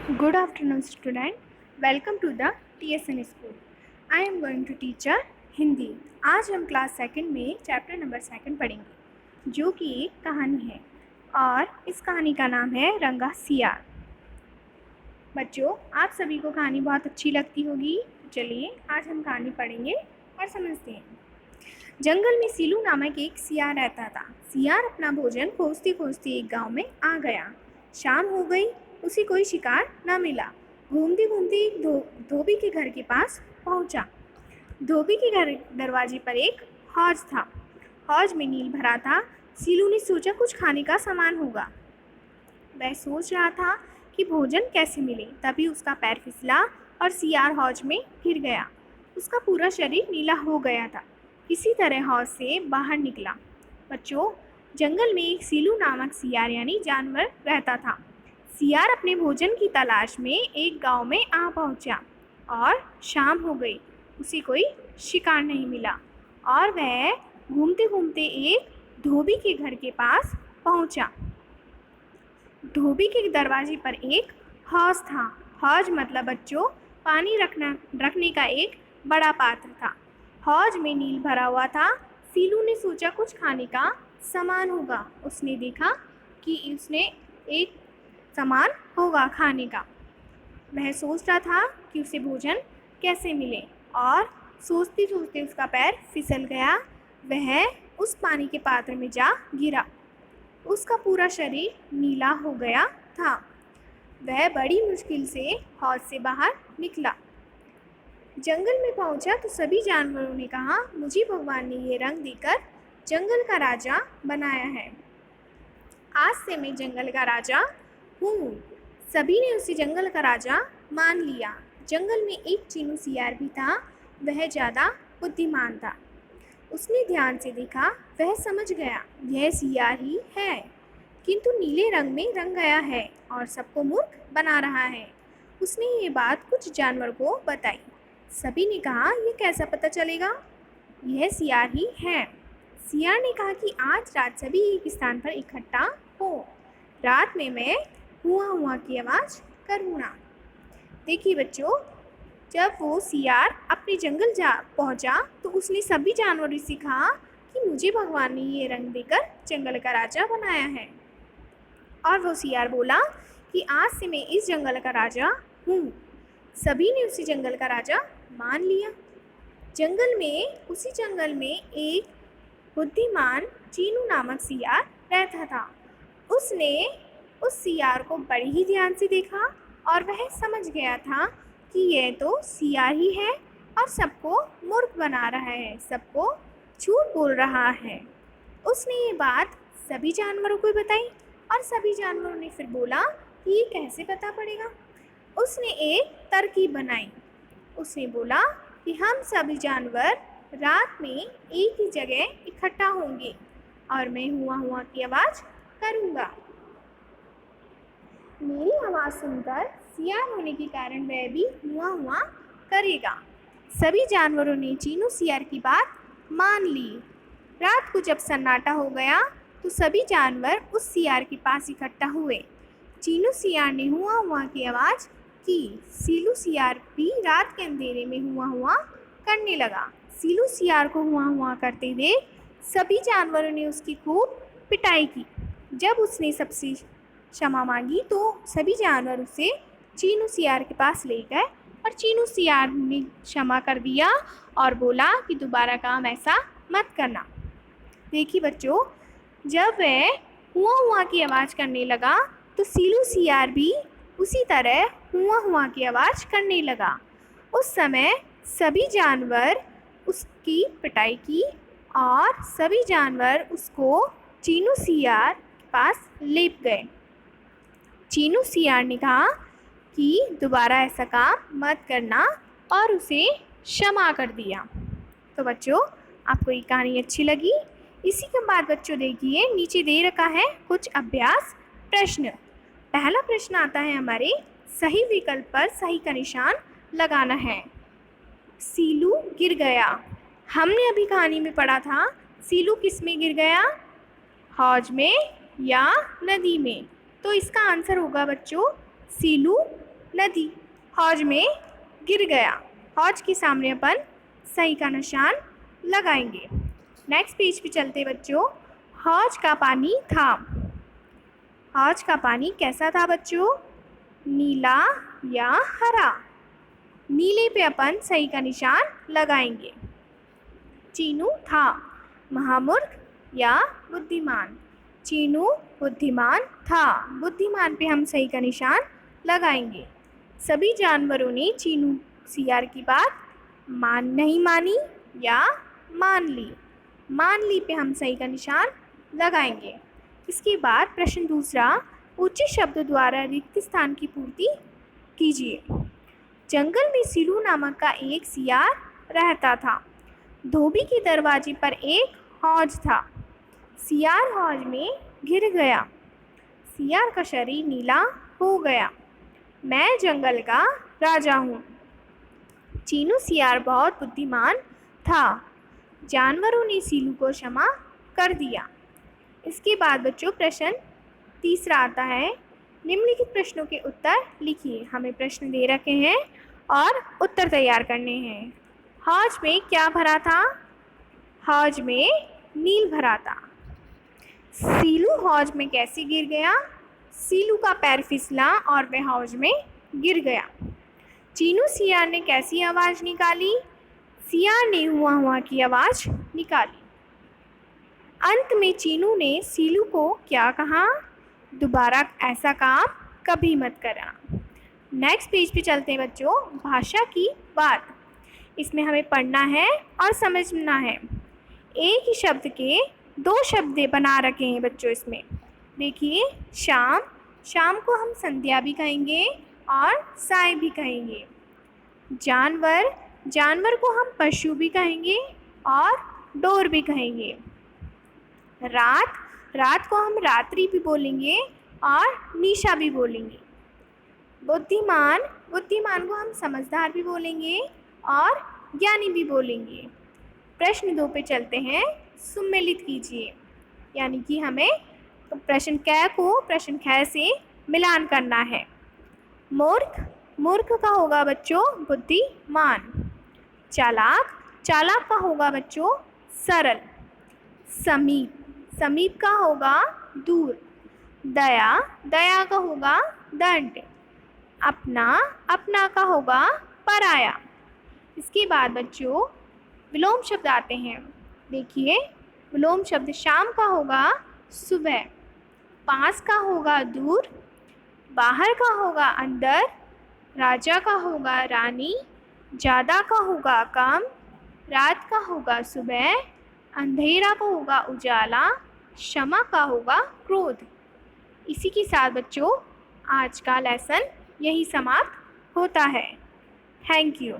Good afternoon, student. Welcome to the TSN school. I am going to teach Hindi. आज हम class second में chapter number 2 पढ़ेंगे, जो कि एक कहानी है और इस कहानी का नाम है रंगा सियार. बच्चों, आप सभी को कहानी बहुत अच्छी लगती होगी. चलिए आज हम कहानी पढ़ेंगे और समझते हैं. जंगल में सीलू नामक एक सियार रहता था. सियार अपना भोजन खोजते खोजते एक गांव में आ गया. शाम हो गई, उसे कोई शिकार न मिला. घूमते घूमते एक धोबी के घर के पास पहुंचा. धोबी के घर दरवाजे पर एक हौज था. हौज में नील भरा था. सीलू ने सोचा कुछ खाने का सामान होगा. वह सोच रहा था कि भोजन कैसे मिले. तभी उसका पैर फिसला और सियार हौज में गिर गया. उसका पूरा शरीर नीला हो गया था. किसी तरह हौज से बाहर निकला. बच्चों, जंगल में एक सीलू नामक सियार यानी जानवर रहता था. सियार अपने भोजन की तलाश में एक गांव में आ पहुंचा और शाम हो गई. उसे कोई शिकार नहीं मिला और वह घूमते घूमते एक धोबी के घर के पास पहुंचा. धोबी के दरवाजे पर एक हौज था. हौज मतलब बच्चों पानी रखने का एक बड़ा पात्र था. हौज में नील भरा हुआ था. सीलू ने सोचा कुछ खाने का सामान होगा. उसने देखा कि उसने एक सामान होगा खाने का. वह सोच रहा था कि उसे भोजन कैसे मिले और सोचते सोचते उसका पैर फिसल गया. वह उस पानी के पात्र में जा गिरा. उसका पूरा शरीर नीला हो गया था. वह बड़ी मुश्किल से हौज से बाहर निकला. जंगल में पहुंचा तो सभी जानवरों ने कहा, मुझे भगवान ने ये रंग देकर जंगल का राजा बनाया है. आज से मैं जंगल का राजा हूँ. सभी ने उसे जंगल का राजा मान लिया. जंगल में एक चीनू सियार भी था. वह ज़्यादा बुद्धिमान था. उसने ध्यान से देखा. वह समझ गया यह सियार ही है, किंतु नीले रंग में रंग गया है और सबको मूर्ख बना रहा है. उसने ये बात कुछ जानवर को बताई. सभी ने कहा, यह कैसा पता चलेगा, यह सियार ही है. सियार ने कहा कि आज रात सभी एक स्थान पर इकट्ठा हो. रात में मैं हुआ हुआ की आवाज़ करूँगा. देखिए बच्चों, जब वो सियार अपने जंगल पहुँचा तो उसने सभी जानवरों से कहा कि मुझे भगवान ने ये रंग देकर जंगल का राजा बनाया है. और वो सियार बोला कि आज से मैं इस जंगल का राजा हूँ. सभी ने उसे जंगल का राजा मान लिया. उसी जंगल में एक बुद्धिमान चीनू नामक सियार रहता था. उसने उस सियार को बड़े ही ध्यान से देखा और वह समझ गया था कि यह तो सियार ही है और सबको मूर्ख बना रहा है, सबको झूठ बोल रहा है. उसने ये बात सभी जानवरों को बताई और सभी जानवरों ने फिर बोला कि ये कैसे पता पड़ेगा. उसने एक तरकीब बनाई. उसने बोला कि हम सभी जानवर रात में एक ही जगह इकट्ठा होंगे और मैं हुआ हुआ की आवाज़ करूँगा. मेरी आवाज़ सुनकर सियार होने के कारण वह भी हुआ हुआ करेगा. सभी जानवरों ने चीनू सियार की बात मान ली. रात को जब सन्नाटा हो गया तो सभी जानवर उस सियार के पास इकट्ठा हुए. चीनू सियार ने हुआ हुआ की आवाज़ की. सीलू सियार भी रात के अंधेरे में हुआ हुआ करने लगा. सीलू सियार को हुआ हुआ करते देख सभी जानवरों ने उसकी खूब पिटाई की. जब उसने सबसे क्षमा मांगी तो सभी जानवर उसे चीनू सियार के पास ले गए और चीनू सियार ने क्षमा कर दिया और बोला कि दोबारा काम ऐसा मत करना. देखिए बच्चों, जब वह हुआ हुआ की आवाज़ करने लगा तो सीलू सियार भी उसी तरह हुआ हुआ की आवाज़ करने लगा. उस समय सभी जानवर उसकी पिटाई की और सभी जानवर उसको चीनू सियार के पास लेट गए. चीनू सियार ने कहा कि दोबारा ऐसा काम मत करना और उसे क्षमा कर दिया. तो बच्चों, आपको ये कहानी अच्छी लगी? इसी के बाद बच्चों देखिए, नीचे दे रखा है कुछ अभ्यास प्रश्न. पहला प्रश्न आता है हमारे, सही विकल्प पर सही का निशान लगाना है. सीलू गिर गया. हमने अभी कहानी में पढ़ा था सीलू किस में गिर गया, हौज में या नदी में. तो इसका आंसर होगा बच्चों सीलू नदी। हौज में गिर गया। हौज के सामने अपन सही का निशान लगाएंगे। नेक्स्ट पेज पे चलते बच्चों। हौज का पानी था। हौज का पानी कैसा था बच्चों? नीला या हरा? नीले पे अपन सही का निशान लगाएंगे। चीनू था। महामूर्ख या बुद्धिमान? चीनू बुद्धिमान था। बुद्धिमान पे हम सही का निशान लगाएंगे। सभी जानवरों ने चीनू सियार की बात नहीं मानी या मान ली? मान ली पे हम सही का निशान लगाएंगे। इसके बाद प्रश्न दूसरा, ऊंचे शब्द द्वारा रिक्त स्थान की पूर्ति कीजिए। जंगल में सीलू नामक का एक सियार रहता था। धोबी के दरवाजे पर एक हौज था। सियार हौज में गिर गया। सियार का शरीर नीला हो गया। मैं जंगल का राजा हूँ। चीनू सियार बहुत बुद्धिमान था। जानवरों ने सीलू को क्षमा कर दिया। इसके बाद बच्चों प्रश्न तीसरा आता है। निम्नलिखित प्रश्नों के उत्तर लिखिए। हमें प्रश्न दे रखे हैं और उत्तर तैयार करने हैं। हौज में क्या भरा था? हौज में नील भरा था। सीलू हौज में कैसे गिर गया? सीलू का पैर फिसला और वह हौज में गिर गया। चीनू सियार ने कैसी आवाज़ निकाली? सियार ने हुआ हुआ की आवाज़ निकाली। अंत में चीनू ने सीलू को क्या कहा? दोबारा ऐसा काम कभी मत करना। नेक्स्ट पेज पे चलते हैं बच्चों। भाषा की बात। इसमें हमें पढ़ना है और समझना है। एक ही शब्द के दो शब्द बना रखे हैं बच्चों इसमें। देखिए, शाम, शाम को हम संध्या भी कहेंगे और साय भी कहेंगे। जानवर, जानवर को हम पशु भी कहेंगे और डोर भी कहेंगे। रात, रात को हम रात्रि भी बोलेंगे और निशा भी बोलेंगे। बुद्धिमान, बुद्धिमान को हम समझदार भी बोलेंगे और ज्ञानी भी बोलेंगे। प्रश्न 2 पे चलते हैं। सुमेलित कीजिए, यानी कि हमें प्रश्न क को प्रश्न ख से मिलान करना है। मूर्ख, मूर्ख का होगा बच्चों बुद्धिमान। चालाक, चालाक का होगा बच्चों सरल। समीप, समीप का होगा दूर। दया, दया का होगा दंड। अपना, अपना का होगा पराया। इसके बाद बच्चों विलोम शब्द आते हैं। देखिए, विलोम शब्द शाम का होगा सुबह। पास का होगा दूर। बाहर का होगा अंदर। राजा का होगा रानी। ज़्यादा का होगा कम। रात का होगा सुबह। अंधेरा का होगा उजाला। क्षमा का होगा क्रोध। इसी के साथ बच्चों आज का लेसन यही समाप्त होता है। Thank you.